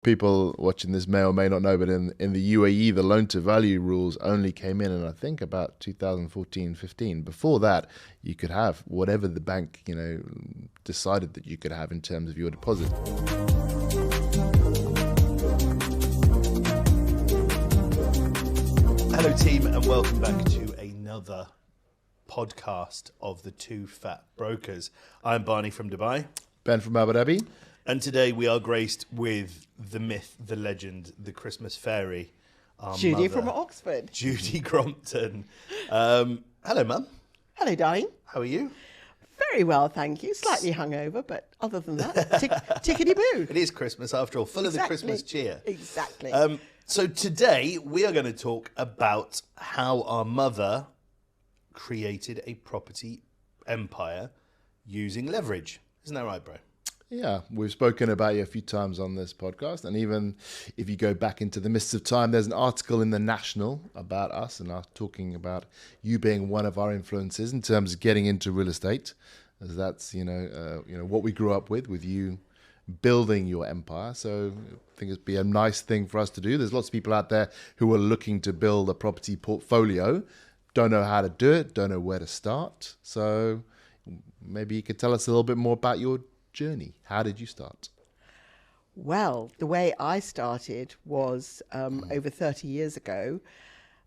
People watching this may or may not know, but in the UAE, the loan-to-value rules only came in I think about 2014-15. Before that, you could have whatever the bank, decided that you could have in terms of your deposit. Hello, team, and welcome back to another podcast of the Two Fat Brokers. I'm Barney from Dubai. Ben from Abu Dhabi. And today we are graced with the myth, the legend, the Christmas fairy. Judy from Oxford. Judy Crompton. Hello, Mum. Hello, darling. How are you? Very well, thank you. Slightly hungover, but other than that, tickety-boo. It is Christmas after all, full of the Christmas cheer. Exactly. So today we are going to talk about how our mother created a property empire using leverage. Isn't that right, bro? Yeah, we've spoken about you a few times on this podcast, and even if you go back into the mists of time, there's an article in the National about us and us talking about you being one of our influences in terms of getting into real estate, as that's what we grew up with you building your empire. So I think it'd be a nice thing for us to do. There's lots of people out there who are looking to build a property portfolio, don't know how to do it, don't know where to start. So maybe you could tell us a little bit more about your journey. How did you start? Well, the way I started was over 30 years ago,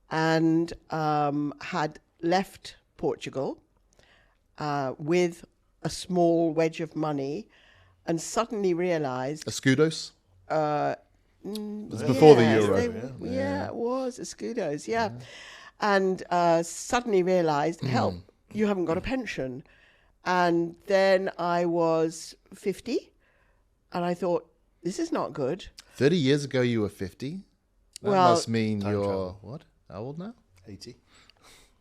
and had left Portugal with a small wedge of money, and suddenly realised... Escudos? It was before the euro. Yeah, it was Escudos, yeah. And suddenly realised, help, you haven't got a pension. And then I was 50, and I thought, this is not good. 30 years ago, you were 50? That must mean you're, what? How old now? 80.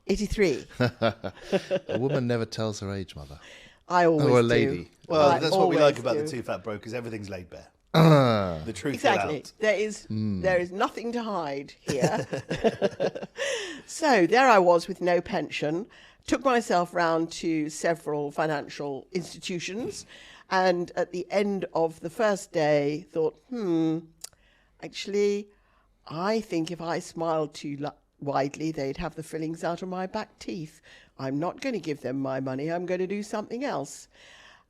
83. A woman never tells her age, mother. I always do. Or a lady. Well, that's what we like about the Two Fat Brokers. Everything's laid bare. The truth Exactly. out. There is nothing to hide here. So there I was with no pension. Took myself round to several financial institutions, and at the end of the first day thought, actually, I think if I smiled too widely, they'd have the fillings out of my back teeth. I'm not going to give them my money. I'm going to do something else.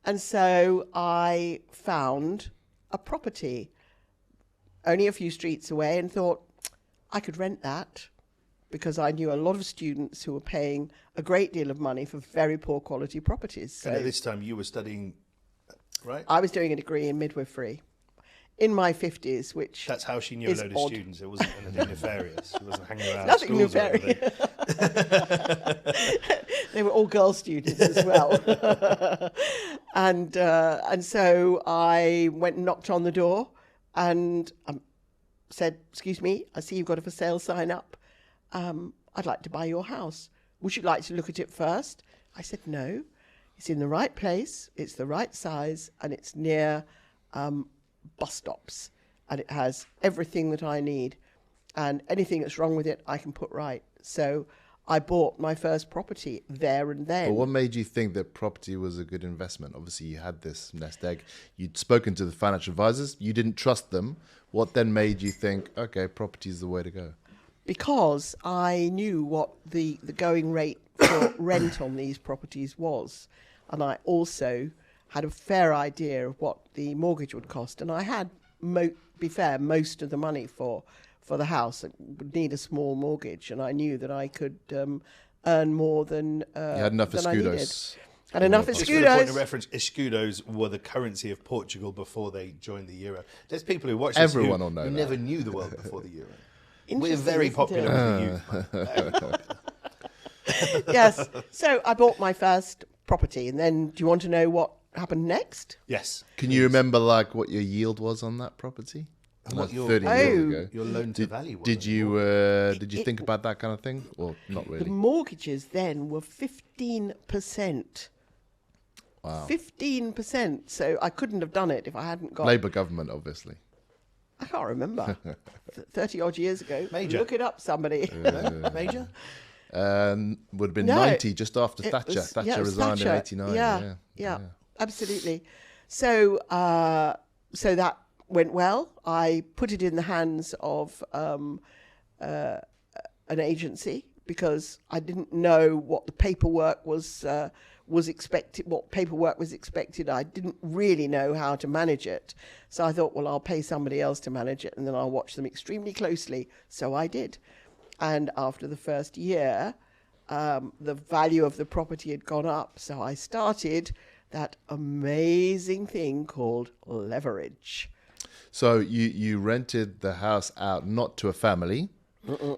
And so I found a property only a few streets away and thought I could rent that, because I knew a lot of students who were paying a great deal of money for very poor quality properties. So and at this time you were studying, right? I was doing a degree in midwifery in my 50s, which That's how she knew a load of students. It wasn't anything nefarious. She wasn't hanging around nothing schools or nefarious. anything. They were all girl students as well. And so I went and knocked on the door and said, excuse me, I see you've got a for sale sign up. I'd like to buy your house. Would you like to look at it first? I said, no. It's in the right place, it's the right size, and it's near bus stops. And it has everything that I need. And anything that's wrong with it, I can put right. So I bought my first property there and then. But what made you think that property was a good investment? Obviously, you had this nest egg. You'd spoken to the financial advisors. You didn't trust them. What then made you think, okay, property is the way to go? Because I knew what the going rate for rent on these properties was. And I also had a fair idea of what the mortgage would cost. And I had, be fair, most of the money for the house. I would need a small mortgage. And I knew that I could earn more than you had enough than I needed. Escudos. And enough Just for the point of Escudos. reference, Escudos were the currency of Portugal before they joined the euro. There's people who watch this Everyone who, will know who that. never knew the world before the euro. We're Interesting, very isn't popular it? with the youth. Man. Very popular. Yes. So I bought my first property. And then do you want to know what happened next? Yes. Can you remember what your yield was on that property? And what your 30 years ago. Your loan to value was. Did you think about that kind of thing, or not really? The mortgages then were 15%. Wow. 15%. So I couldn't have done it if I hadn't got... Labour government, obviously. I can't remember. 30 odd years ago. Major. Look it up, somebody. Major? Would have been No, 90 just after It Thatcher. was- Thatcher it was resigned Thatcher. in 89. Yeah, absolutely. So so that went well. I put it in the hands of an agency because I didn't know what the paperwork was expected. What paperwork was expected, I didn't really know how to manage it. So I thought, well, I'll pay somebody else to manage it, and then I'll watch them extremely closely. So I did, and after the first year, the value of the property had gone up. So I started that amazing thing called leverage. So you rented the house out not to a family.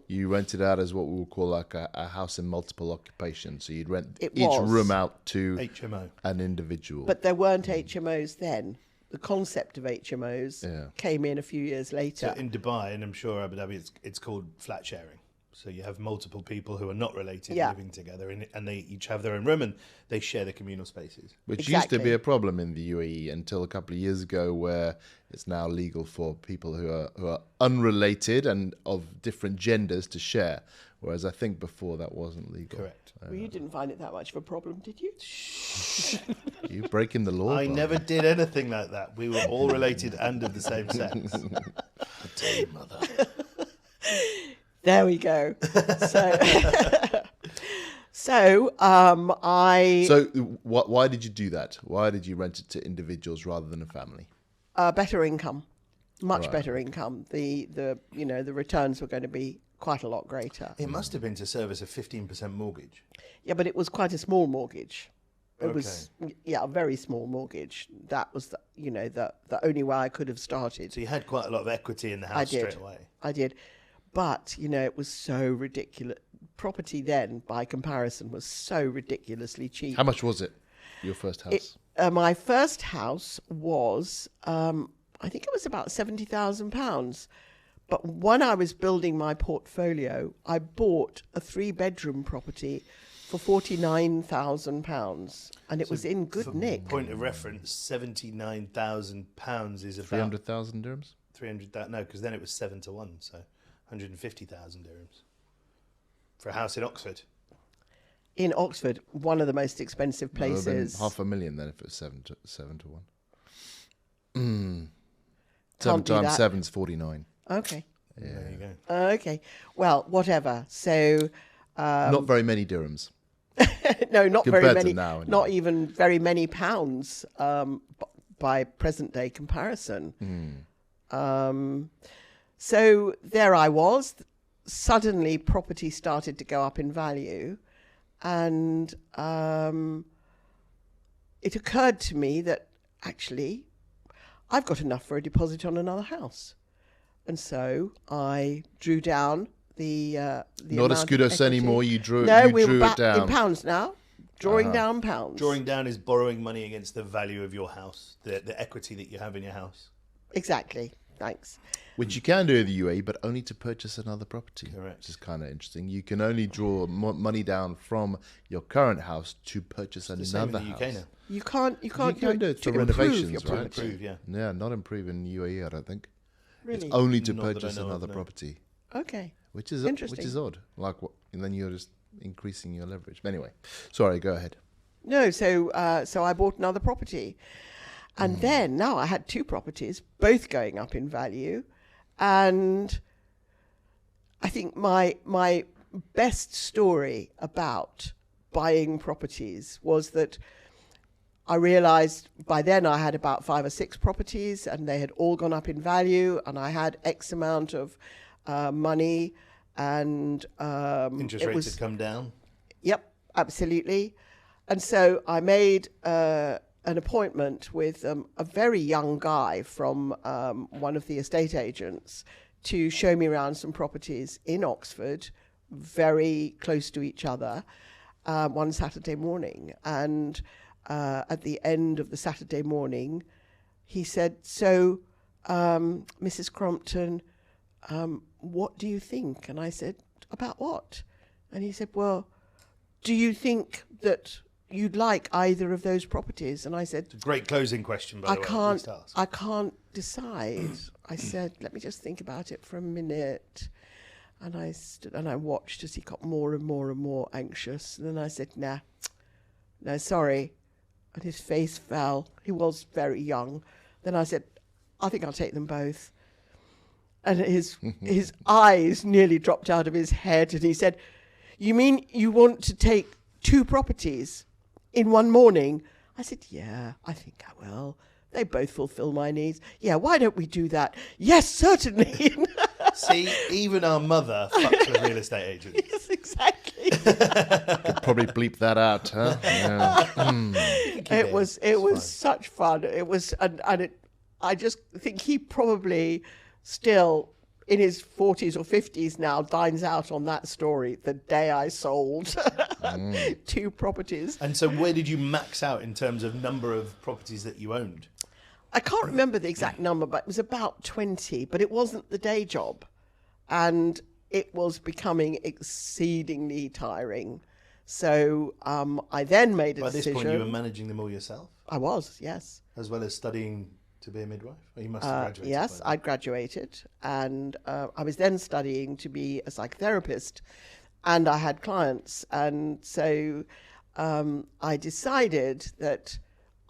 You rented out as what we would call like a house in multiple occupation. So you'd rent each room out to HMO. an individual. But there weren't HMOs then. The concept of HMOs came in a few years later. So in Dubai, and I'm sure Abu Dhabi, it's called flat sharing. So you have multiple people who are not related living together, and they each have their own room, and they share the communal spaces. Which used to be a problem in the UAE until a couple of years ago, where it's now legal for people who are unrelated and of different genders to share. Whereas I think before that wasn't legal. Correct. Well, you didn't find it that much of a problem, did you? You breaking the law? I never did anything like that. We were all related and of the same sex. I tell you, mother. There we go. So, why did you do that? Why did you rent it to individuals rather than a family? Better income, much better income. The returns were going to be quite a lot greater. It must have been to service a 15% mortgage. Yeah, but it was quite a small mortgage. It was a very small mortgage. That was the only way I could have started. So you had quite a lot of equity in the house straight away. I did. But, it was so ridiculous. Property then, by comparison, was so ridiculously cheap. How much was it, your first house? My first house was, I think it was about £70,000. But when I was building my portfolio, I bought a 3-bedroom property for £49,000. And it was in good nick. Point of reference, £79,000 is about... 300,000 dirhams? 300,000, no, because then it was 7 to 1, so 150,000 dirhams for a house in Oxford. In Oxford, one of the most expensive places. It would have been $500,000 then if it was 7 to 1. 7 times 7 is 49. Okay. Yeah. There you go. Okay. Well, whatever. So... not very many dirhams. No, not Compared very many. to now, not even very many pounds by present day comparison. So there I was. Suddenly, property started to go up in value, and it occurred to me that actually I've got enough for a deposit on another house, and so I drew down the not as good as anymore. You drew we're back it down in pounds now. Drawing down pounds. Drawing down is borrowing money against the value of your house, the equity that you have in your house. Exactly. Thanks. Which you can do in the UAE, but only to purchase another property. Correct. Which is kind of interesting. You can only draw money down from your current house to purchase another house. UK now. You can't You can do it for to renovations, improve your right? property. Improve, yeah. Yeah, not improve in UAE, I don't think. Really? It's only to Not that I purchase know of, another no. property, Okay. which is Interesting. odd. Like what? And then you're just increasing your leverage. But anyway, sorry, go ahead. No, so I bought another property, and then now I had 2 properties, both going up in value, and I think my best story about buying properties was that I realized by then I had about 5 or 6 properties, and they had all gone up in value, and I had X amount of money, and Interest rates had come down. Yep, absolutely. And so I made an appointment with a very young guy from one of the estate agents to show me around some properties in Oxford, very close to each other, one Saturday morning. And at the end of the Saturday morning, he said, so, Mrs. Crompton, what do you think? And I said, about what? And he said, well, do you think that you'd like either of those properties? And I said, It's a great closing question, by the way. I can't decide. I said, let me just think about it for a minute. And I stood and I watched as he got more and more and more anxious. And then I said, no, sorry. And his face fell. He was very young. Then I said, I think I'll take them both. And his eyes nearly dropped out of his head, and he said, "You mean you want to take 2 properties in one morning?" I said, "Yeah, I think I will. They both fulfill my needs. Yeah, why don't we do that?" "Yes, certainly." See, even our mother fucks with real estate agents. Yes, exactly. Could probably bleep that out, huh? Yeah. It was such fun. It was, I just think he probably still in his 40s or 50s now dines out on that story. The day I sold 2 properties. And so, where did you max out in terms of number of properties that you owned? I can't remember the exact number, but it was about 20. But it wasn't the day job, and it was becoming exceedingly tiring. So I then made a decision. By this point, you were managing them all yourself? I was, yes. As well as studying to be a midwife? Or you must have graduated. Yes, I'd graduated, and I was then studying to be a psychotherapist, and I had clients. And so I decided that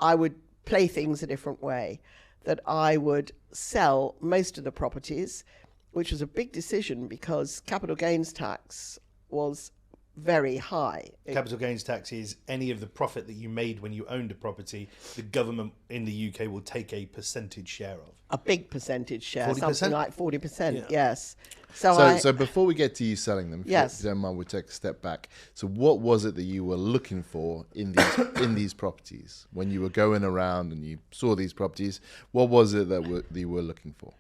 I would play things a different way, that I would sell most of the properties, which was a big decision because capital gains tax was very high. Capital gains tax is any of the profit that you made when you owned a property, the government in the UK will take a percentage share of. A big percentage share, 40%? something like 40%, Yeah. yes. So before we get to you selling them, if Yes. you don't mind, we'll take a step back. So what was it that you were looking for in these in these properties when you were going around and you saw these properties? What was it that you were looking for?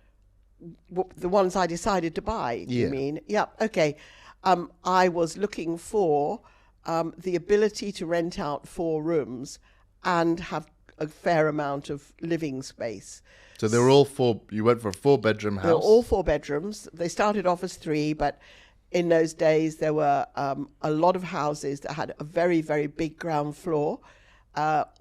The ones I decided to buy, do you Yeah. mean? Yeah, okay. I was looking for the ability to rent out 4 rooms and have a fair amount of living space. So they were all 4. You went for a 4-bedroom house. They were all 4 bedrooms. They started off as 3, but in those days there were a lot of houses that had a very, very big ground floor,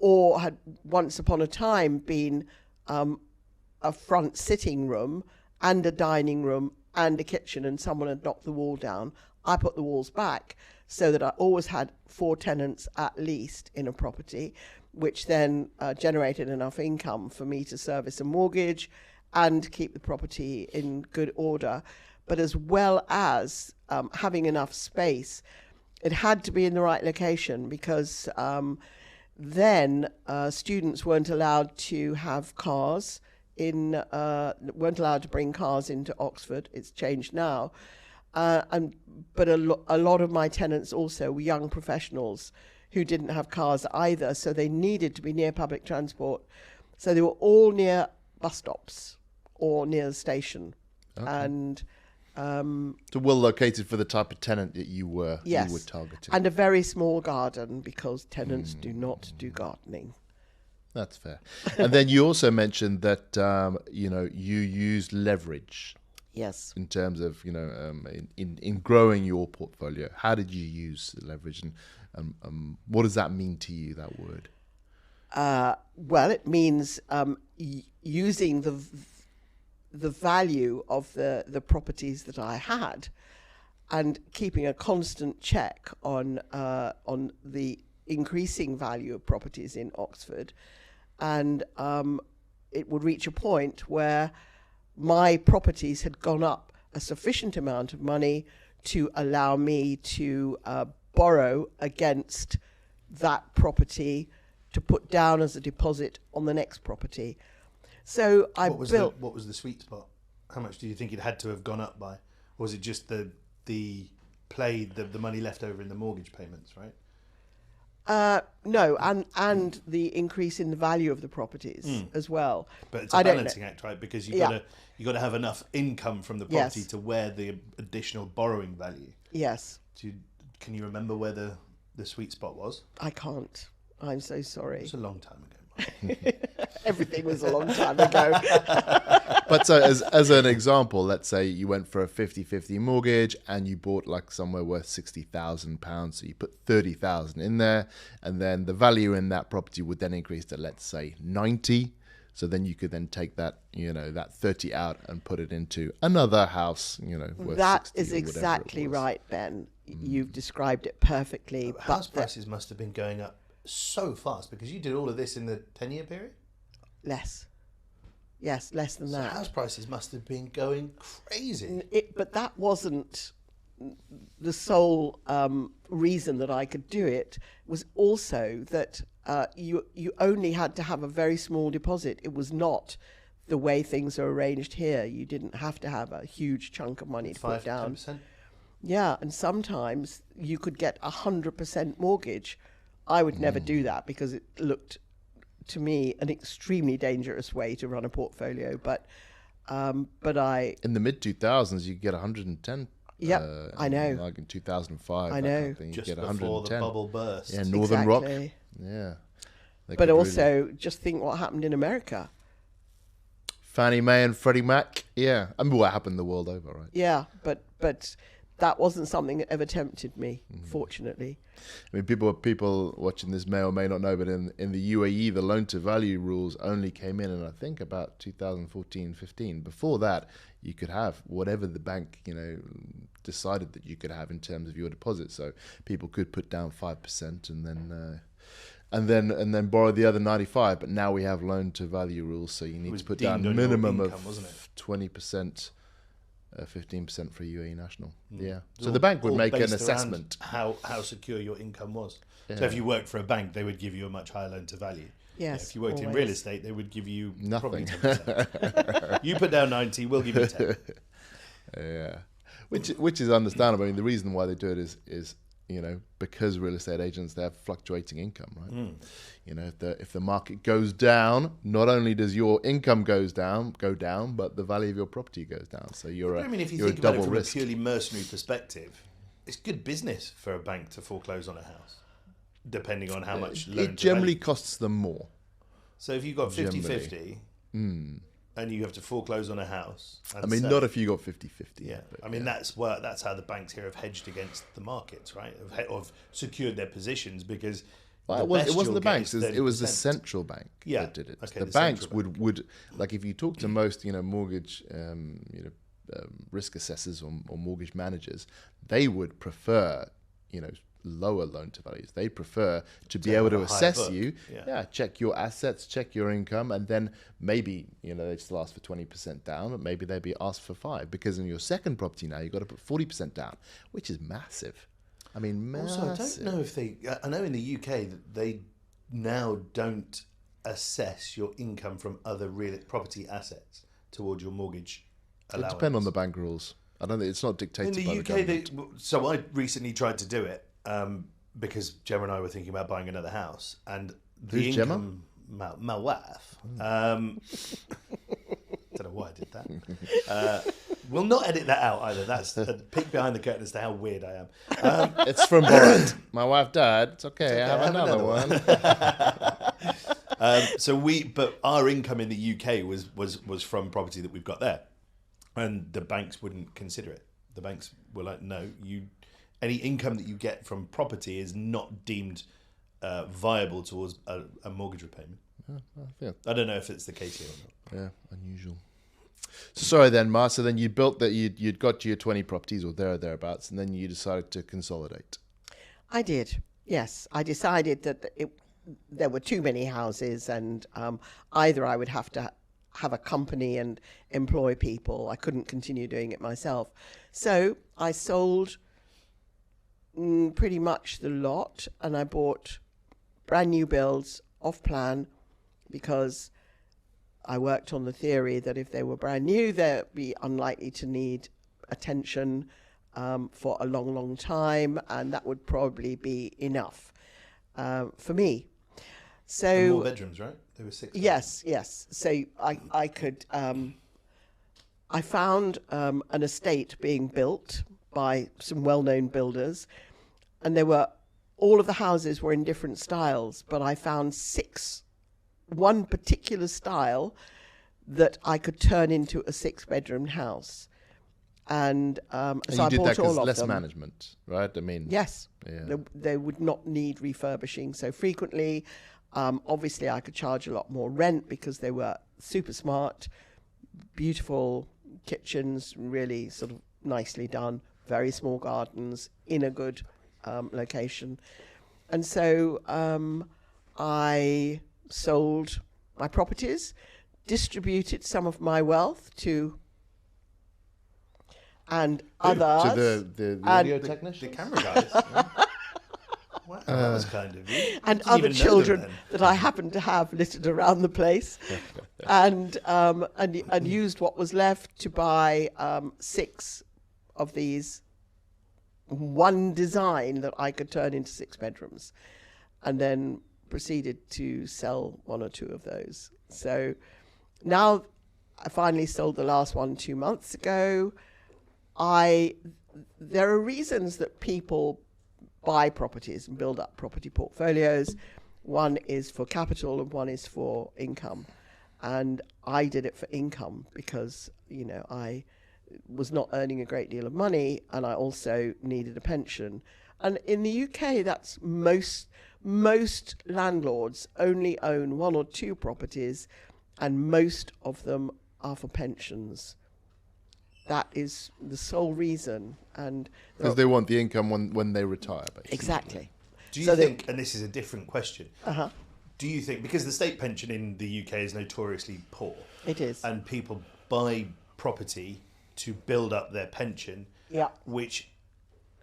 or had once upon a time been a front sitting room and a dining room and a kitchen, and someone had knocked the wall down. I put the walls back so that I always had 4 tenants at least in a property, which then generated enough income for me to service a mortgage and keep the property in good order. But as well as having enough space, it had to be in the right location, because then students weren't allowed to have cars weren't allowed to bring cars into Oxford. It's changed now. But a lot of my tenants also were young professionals who didn't have cars either, so they needed to be near public transport. So they were all near bus stops or near the station. Okay. And so well located for the type of tenant that you were targeting. And a very small garden, because tenants do not do gardening. That's fair. And then you also mentioned that you used leverage. Yes. In terms of in growing your portfolio. How did you use leverage, and what does that mean to you, that word? Well, it means using the value of the properties that I had, and keeping a constant check on the increasing value of properties in Oxford, and it would reach a point where my properties had gone up a sufficient amount of money to allow me to borrow against that property to put down as a deposit on the next property. So what was the sweet spot? How much do you think it had to have gone up by? Or was it just the money left over in the mortgage payments, right? No, and the increase in the value of the properties as well. But it's a balancing act, right? Because you got to have enough income from the property Yes. to wear the additional borrowing value. Yes. Can you remember where the sweet spot was? I can't. I'm so sorry. It was a long time ago. Everything was a long time ago. But so as an example, let's say you went for a 50-50 mortgage and you bought like somewhere worth £60,000. So you put 30,000 in there, and then the value in that property would then increase to, let's say, 90. So then you could then take that, that 30 out and put it into another house, worth That 60 is or whatever it exactly was. right, Ben. You've described it perfectly. House prices must have been going up so fast, because you did all of this in the 10-year period? Less. Yes, less than So that. house prices must have been going crazy. But that wasn't the sole reason that I could do it. Was also that you only had to have a very small deposit. It was not the way things are arranged here. You didn't have to have a huge chunk of money to put down. 5-10%. Yeah, and sometimes you could get 100% mortgage. I would never do that because it looked to me an extremely dangerous way to run a portfolio. But I In the mid 2000s, you get 110. Yeah, I know. Like in 2005, I that know. kind of thing, you Just get before 110. the bubble burst. Yeah, Northern Rock. exactly. Yeah. They But could also, just think what happened in America. Fannie Mae and Freddie Mac. Yeah. I mean, what happened the world over, right? Yeah, but that wasn't something that ever tempted me, fortunately. I mean, people watching this may or may not know, but in the UAE, the loan to value rules only came in I think about 2014, 15. Before that, you could have whatever the bank, decided that you could have in terms of your deposit. So people could put down 5% and then borrow the other 95. But now we have loan to value rules, so you need to put down a deemed on your minimum income, wasn't it? of 20%. 15% for UAE national. Yeah. It's So all- the bank would all make an based around assessment. how secure your income was. So Yeah. if you worked for a bank, they would give you a much higher loan to value. Yes, If you worked in always. real estate, they would give you probably Nothing. 10%. You put down 90, we'll give you 10. Yeah, which is understandable. I mean, the reason why they do it is because real estate agents, they have fluctuating income, right? If the market goes down, not only does your income go down, but the value of your property goes down. So you're But I mean, if you you're think a about it double from risk. a purely mercenary perspective, it's good business for a bank to foreclose on a house, depending on how much loan It to generally value. costs them more. So if you've got 50-50 Generally. and you have to foreclose on a house, and I mean, sell not it, if you got 50-50. yeah. but I mean, that's how the banks here have hedged against the markets, right? Have secured their positions because Well, the it best wasn't you'll the get banks. is It was the 30%. central bank Yeah, that did it. okay, the the banks central would like if you talk to most mortgage risk assessors or mortgage managers, they would prefer lower loan to values. They prefer to be able have to a higher assess book. you, Yeah. check your assets, check your income, and then maybe they still ask for 20% down, but maybe they'd be asked for 5%, because in your second property now you've got to put 40% down, which is massive. I mean, massive. Also, I don't know if I know in the UK that they now don't assess your income from other real property assets towards your mortgage It allowance. depends on the bank rules. I don't think it's not dictated In by the the UK, government. so I recently tried to do it because Gemma and I were thinking about buying another house, and the Who's Gemma? income, my wife. Don't know why I did that. We'll not edit that out either. That's a peek behind the curtain as to how weird I am. It's from Borat. My wife died. It's okay. I have have another another one. But our income in the UK was from property that we've got there, and the banks wouldn't consider it. The banks were like, no, any income that you get from property is not deemed viable towards a mortgage repayment. Yeah, I don't know if it's the case here or not. yeah, unusual. So sorry then, Ma. So then you built that. You'd got to your 20 properties or thereabouts, and then you decided to consolidate. I did. Yes, I decided that there were too many houses, and either I would have to have a company and employ people. I couldn't continue doing it myself. So I sold pretty much the lot, and I bought brand new builds off plan, because I worked on the theory that if they were brand new, they'd be unlikely to need attention for a long, long time, and that would probably be enough for me. So And more bedrooms, right? There were 6. yes. So I could. I found an estate being built by some well-known builders, and all of the houses were in different styles, but I found one particular style that I could turn into a 6-bedroom house, and And so you I did bought that all because of less them. management, right? I mean, Yes, Yeah. they would not need refurbishing so frequently. Obviously, I could charge a lot more rent because they were super smart, beautiful kitchens, really sort of nicely done, very small gardens in a good location. And so I sold my properties distributed some of my wealth to and others. To the and audio The technician? camera guys. Wow, that was kind of you. and Didn't other even know them children then. that I happened to have littered around the place, and used what was left to buy 6 of these, one design that I could turn into 6 bedrooms, and then proceeded to sell 1 or 2 of those. So now I finally sold the last one 2 months ago. There are reasons that people buy properties and build up property portfolios. One is for capital and one is for income. And I did it for income because, I was not earning a great deal of money and I also needed a pension. And in the UK, that's most landlords only own 1 or 2 properties, and most of them are for pensions. That is the sole reason. And Because they want the income when they retire, basically. exactly. Do you So they- think, and this is a different question, do you think, because the state pension in the UK is notoriously poor, It is. and people buy property to build up their pension, Yeah. which,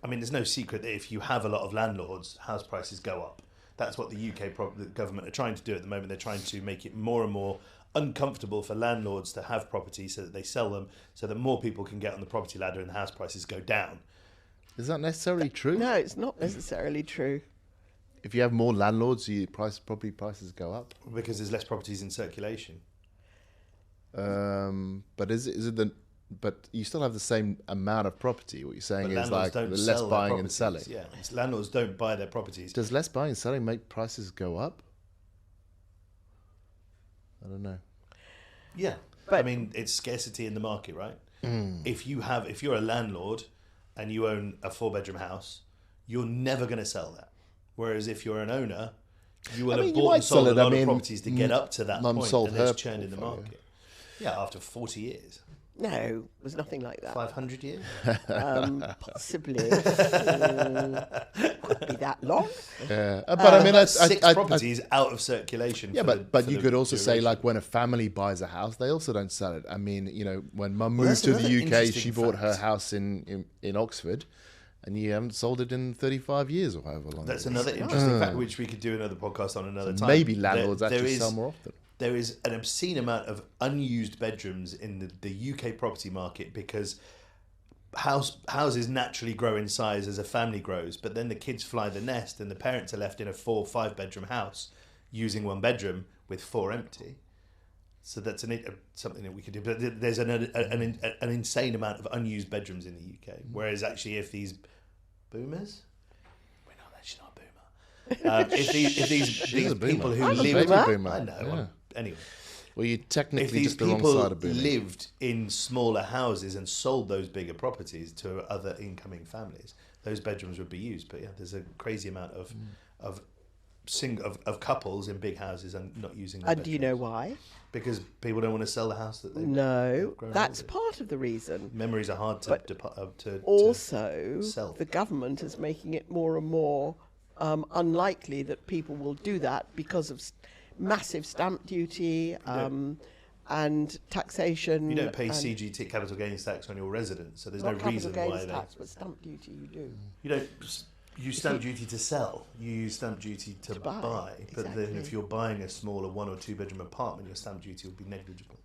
I mean, there's no secret that if you have a lot of landlords, house prices go up. That's what the UK the government are trying to do at the moment. They're trying to make it more and more uncomfortable for landlords to have property so that they sell them, so that more people can get on the property ladder and the house prices go down. Is that necessarily true? No, it's not necessarily true. If you have more landlords, property prices go up. Because there's less properties in circulation. But is it the? But you still have the same amount of property. What you're saying But is landlords like don't the less sell their buying and properties. selling. Yeah, landlords don't buy their properties. Does less buying and selling make prices go up? I don't know. Yeah, But- I mean, it's scarcity in the market, right? If you're a landlord and you own a 4-bedroom house, you're never going to sell that. Whereas if you're an owner, you will I have mean, you bought might and sold sell a it. I lot of mean, properties to get up to that Mum point, sold and there's her churn in the portfolio. market. Yeah, after 40 years, No, it was nothing like that. 500 years. Possibly. Could be that long. But I mean, That's I- 6 I- properties out of circulation. Yeah, for but for you the could also say, duration. like, when a family buys a house, they also don't sell it. I mean, when Mum Well, moved that's to the another UK, interesting she bought her fact. house in Oxford, and you haven't sold it in 35 years or however long. That's it is. another interesting fact, which we could do another podcast on another time. Maybe landlords There actually is- sell more often. There is an obscene amount of unused bedrooms in the UK property market because houses naturally grow in size as a family grows, but then the kids fly the nest and the parents are left in a 4 or 5 bedroom house using 1 bedroom with 4 empty. So that's something that we could do. But there's an insane amount of unused bedrooms in the UK. Whereas actually, if these boomers, we're not actually not a boomer. If these She's a people boomer. who I'm a live, baby boomer. I know. Yeah. Anyway, Well, you're if technically these just the wrong people side of booming. lived in smaller houses and sold those bigger properties to other incoming families, those bedrooms would be used. But yeah, there's a crazy amount of couples in big houses and not using. Their And do you know bedrooms. why? Because people don't want to sell the house that they. No, grown that's old in. part of the reason. Memories are hard to But to Also, sell. the government is making it more and more unlikely that people will do that because of massive stamp duty and taxation. You don't pay and CGT, capital gains tax, on your residence, so there's not no capital reason gains why tax, but stamp duty you do. you don't use stamp duty to sell. You use stamp duty to buy. But then exactly. if you're buying a smaller 1 or 2 bedroom apartment, your stamp duty will be negligible.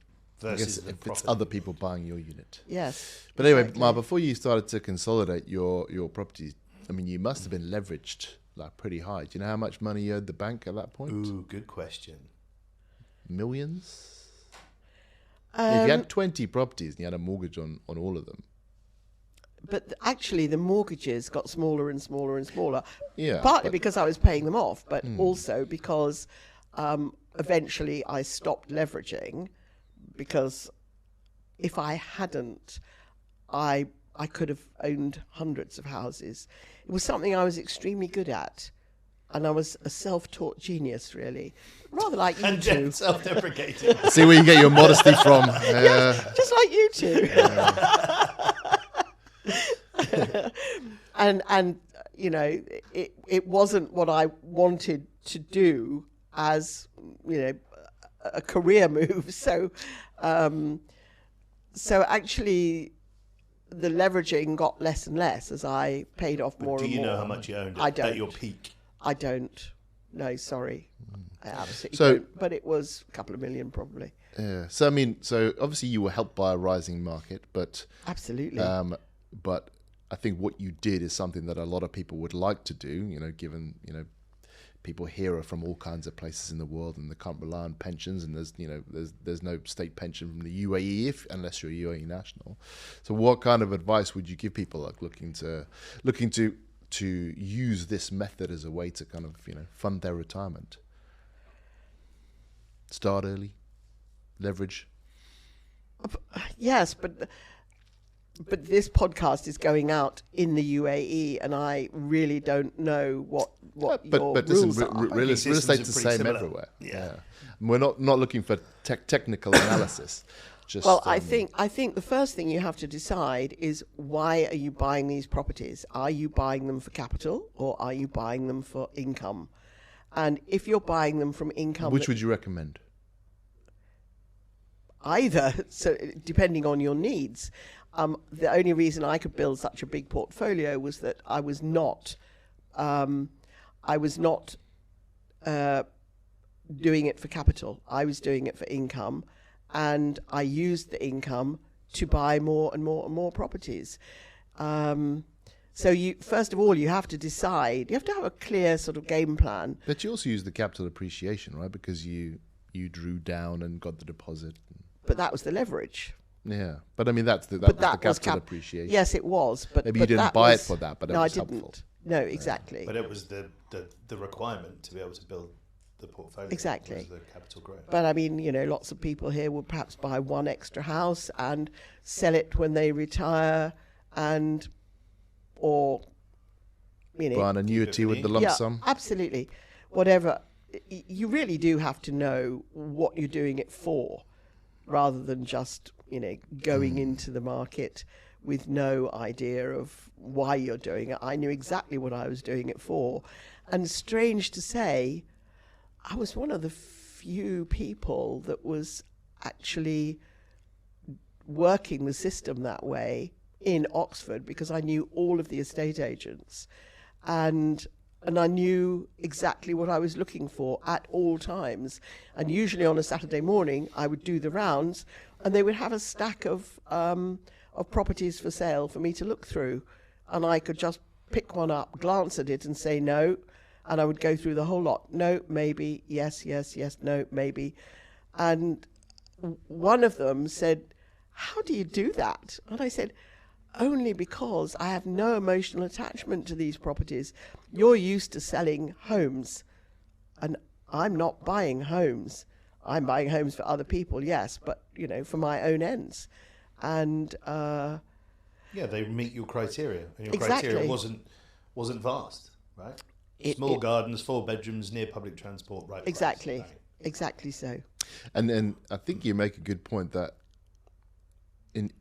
I guess Versus the if it's profit. other people buying your unit. Yes. But anyway, exactly. Ma, before you started to consolidate your properties, I mean, you must have been leveraged like pretty high. Do you know how much money you owed the bank at that point? Ooh, good question. Millions? If you had 20 properties and you had a mortgage on all of them. But actually, the mortgages got smaller and smaller and smaller. Yeah, Partly but- because I was paying them off, but also because eventually I stopped leveraging. Because if I hadn't, I could have owned hundreds of houses. It was something I was extremely good at. And I was a self-taught genius, really. Rather like you And two. then self-deprecating. See where you get your modesty from. Just like you two. and you know, it wasn't what I wanted to do as, you know, a career move. So, so actually, the leveraging got less and less as I paid off more Do and you more. know how much you owned I at don't. your peak? I don't. No, sorry. I absolutely So- don't. But it was a couple of million probably. Yeah. So I mean, so obviously you were helped by a rising market, but Absolutely. but I think what you did is something that a lot of people would like to do. You know, given people here are from all kinds of places in the world, and they can't rely on pensions, and there's no state pension from the UAE unless you're a UAE national. So what kind of advice would you give people like looking to use this method as a way to kind of fund their retirement? Start early, leverage. Yes, but this podcast is going out in the UAE, and I really don't know what your But listen, rules are. real systems estate's are the pretty same similar. everywhere. Yeah. We're not looking for technical analysis. Just Well, I think the first thing you have to decide is, why are you buying these properties? Are you buying them for capital, or are you buying them for income? And if you're buying them from income, which would you recommend? either, so depending on your needs. The only reason I could build such a big portfolio was that I was not doing it for capital. I was doing it for income, and I used the income to buy more and more and more properties. So you, first of all, you have to decide. You have to have a clear sort of game plan. But you also use the capital appreciation, right? Because you drew down and got the deposit. But that was the leverage. Yeah, but I mean that's the But that was capital appreciation. Yes, it was. But Maybe you but didn't that buy was, it for that, but it no, was I didn't. helpful. No, exactly. But it was the requirement to be able to build the portfolio. Exactly. Was the capital growth. But I mean, lots of people here will perhaps buy one extra house and sell it when they retire, or Buy an annuity with the lump sum. absolutely. Whatever. You really do have to know what you're doing it for, rather than just going into the market with no idea of why you're doing it. I knew exactly what I was doing it for, and strange to say, I was one of the few people that was actually working the system that way in Oxford, because I knew all of the estate agents, and I knew exactly what I was looking for at all times. And usually on a Saturday morning, I would do the rounds, and they would have a stack of properties for sale for me to look through, and I could just pick one up, glance at it, and say no. And I would go through the whole lot. No, maybe, yes, yes, yes, no, maybe. And one of them said, "How do you do that?" And I said, "Only because I have no emotional attachment to these properties. You're used to selling homes, and I'm not buying homes. I'm buying homes for other people, yes, but, for my own ends." And Yeah, they meet your criteria, and your Exactly. criteria wasn't vast, right? Small gardens, 4 bedrooms, near public transport, right? exactly, price, right? exactly so. And I think you make a good point that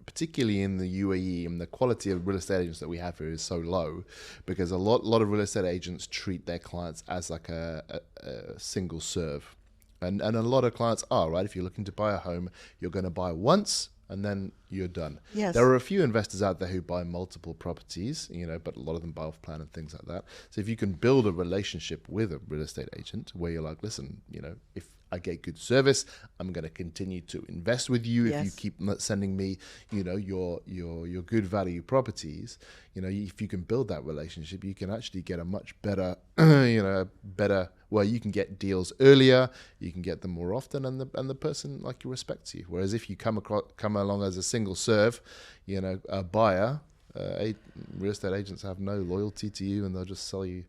particularly in the UAE, and the quality of real estate agents that we have here is so low, because a lot of real estate agents treat their clients as like a single serve, and a lot of clients are, right. If you're looking to buy a home, you're going to buy once and then you're done. Yes. There are a few investors out there who buy multiple properties, but a lot of them buy off plan and things like that. So if you can build a relationship with a real estate agent where you're like, listen, if I get good service, I'm going to continue to invest with you. Yes. If you keep sending me, your good value properties, if you can build that relationship, you can actually get a much better, where you can get deals earlier, you can get them more often, and the person respects you. Whereas if you come along as a single serve, a buyer, real estate agents have no loyalty to you, and they'll just sell you,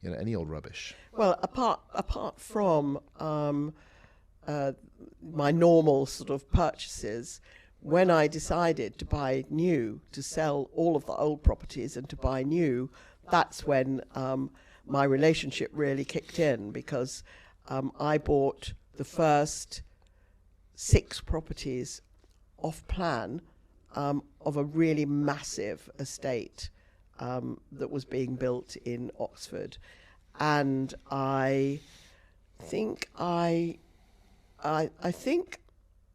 any old rubbish. Well, apart from my normal sort of purchases, when I decided to buy new, to sell all of the old properties and to buy new, that's when my relationship really kicked in, because I bought the first 6 properties off plan of a really massive estate that was being built in Oxford. And I think I I think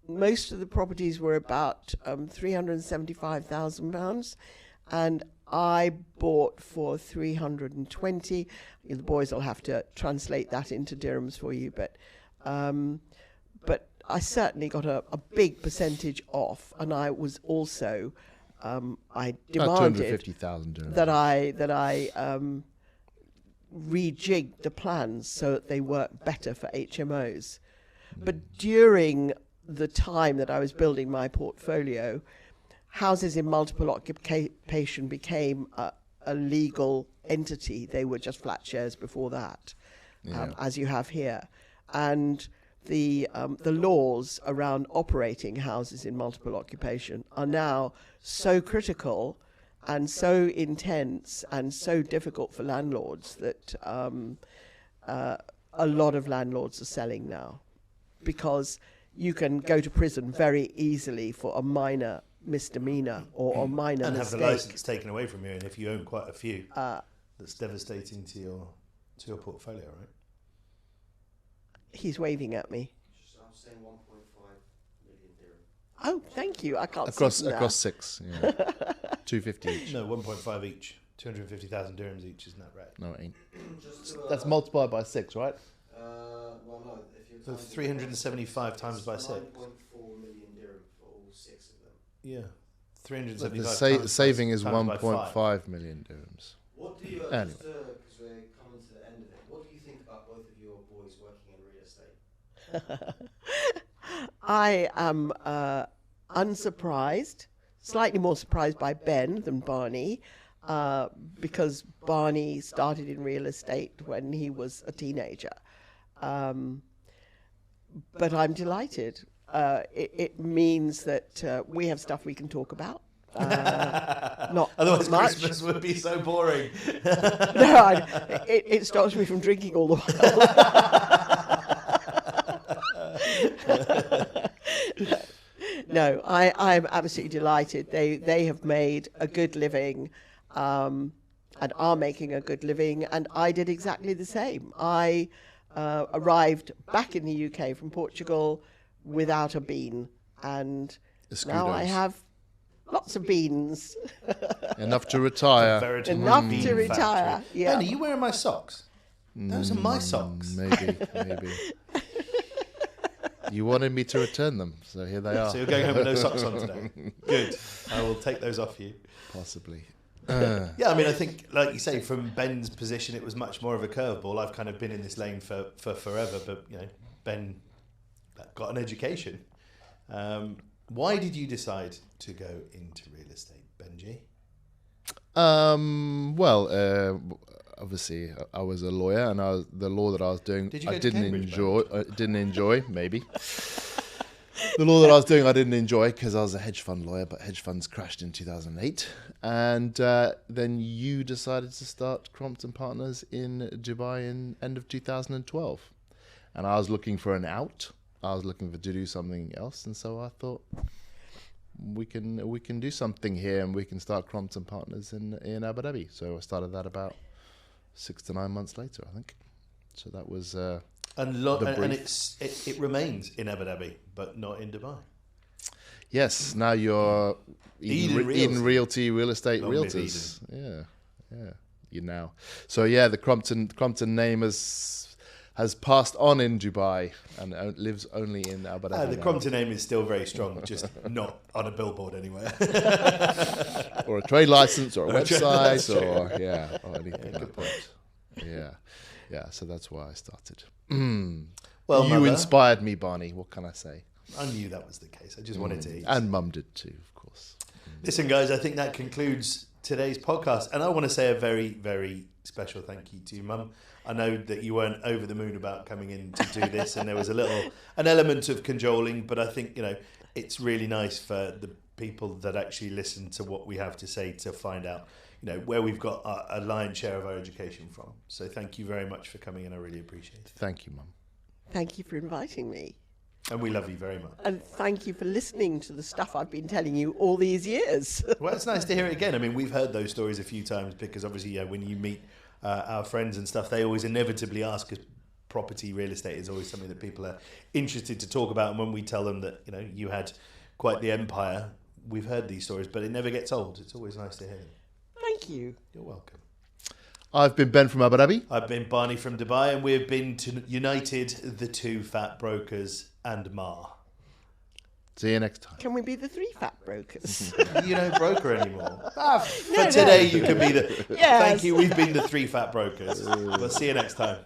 most of the properties were about £375,000, and I bought for 320. The boys will have to translate that into dirhams for you, but I certainly got a big percentage off, and I was also I demanded 250,000 dirhams. that I rejigged the plans so that they work better for HMOs. But during the time that I was building my portfolio, houses in multiple occupation became a legal entity. They were just flat shares before that, as you have here. And the laws around operating houses in multiple occupation are now so critical and so intense and so difficult for landlords that a lot of landlords are selling now, because you can go to prison very easily for a minor misdemeanor or a minor and mistake. have the license taken away from you, and if you own quite a few, that's devastating to your portfolio, right? He's waving at me. I'm saying 1.5 million dirham. Oh, thank you. I can't Across see that. across 6, yeah. 250 each. No, 1.5 each, 250,000 dirhams each, isn't that right? No, it ain't. Just to, That's multiplied by 6, right? well, no. If you're So times 375 times by 6. 9.4 million dirham for all 6 of them. Yeah, The 375. saving is times by 1.5 million dirhams. What do you, Anyway. just because we're coming to the end of it, what do you think about both of your boys working in real estate? I am unsurprised, slightly more surprised by Ben than Barney, because Barney started in real estate when he was a teenager. But I'm delighted. It means that we have stuff we can talk about. Not Otherwise, much. Christmas would be so boring. No, it stops me from drinking all the while. No, I'm absolutely delighted. They have made a good living, and are making a good living, and I did exactly the same. I arrived back in the UK from Portugal without a bean, and now I Escudos. have lots of beans. Enough to retire. Veritable Enough bean to retire, factory. yeah. Ben, are you wearing my socks? Those are my socks. Maybe. You wanted me to return them, so here they are. So you're going home with no socks on today. Good. I will take those off you. Possibly. Yeah, I mean, I think, like you say, from Ben's position, it was much more of a curveball. I've kind of been in this lane for forever, but you know, Ben got an education. Why did you decide to go into real estate, Benji? Obviously, I was a lawyer, and the law that I was doing, Did you I go to didn't Cambridge, didn't enjoy. Maybe the law that I was doing, I didn't enjoy because I was a hedge fund lawyer, but hedge funds crashed in 2008, and then you decided to start Crompton Partners in Dubai in end of 2012, and I was looking for an out. I was looking to do something else, and so I thought we can do something here, and we can start Crompton Partners in Abu Dhabi. So I started that about 6 to 9 months later, I think. So that was And it remains in Abu Dhabi, but not in Dubai. yes. Now you're Eden Realty, real estate Long live realtors. Yeah. You now. So yeah, the Crompton name has passed on in Dubai and lives only in Abu Dhabi. The now. Crompton name is still very strong, just not on a billboard anywhere. Or a trade license, or a That's website, true. or anything like that. Yeah. So that's why I started. Well, You Mother, inspired me, Barney. What can I say? I knew that was the case. I just wanted to eat. And Mum did too, of course. Listen, guys, I think that concludes today's podcast. And I want to say a very, very special thank you to Mum. I know that you weren't over the moon about coming in to do this, and there was an element of cajoling, but I think, it's really nice for the people that actually listen to what we have to say to find out, where we've got a lion's share of our education from. So thank you very much for coming in. I really appreciate it. Thank you, Mum. Thank you for inviting me. And we love you very much. And thank you for listening to the stuff I've been telling you all these years. Well, it's nice to hear it again. I mean, we've heard those stories a few times because obviously, when you meet our friends and stuff, they always inevitably ask us property, real estate is always something that people are interested to talk about. And when we tell them that, you had quite the empire, we've heard these stories, but it never gets old. It's always nice to hear them. Thank you. You're welcome. I've been Ben from Abu Dhabi. I've been Barney from Dubai, and we've been to United, the Two Fat Brokers, and Mar. See you next time. Can we be the 3 fat brokers? You don't broker anymore. For today, you can be the... Yes. Thank you, we've been the 3 Fat Brokers. We'll see you next time.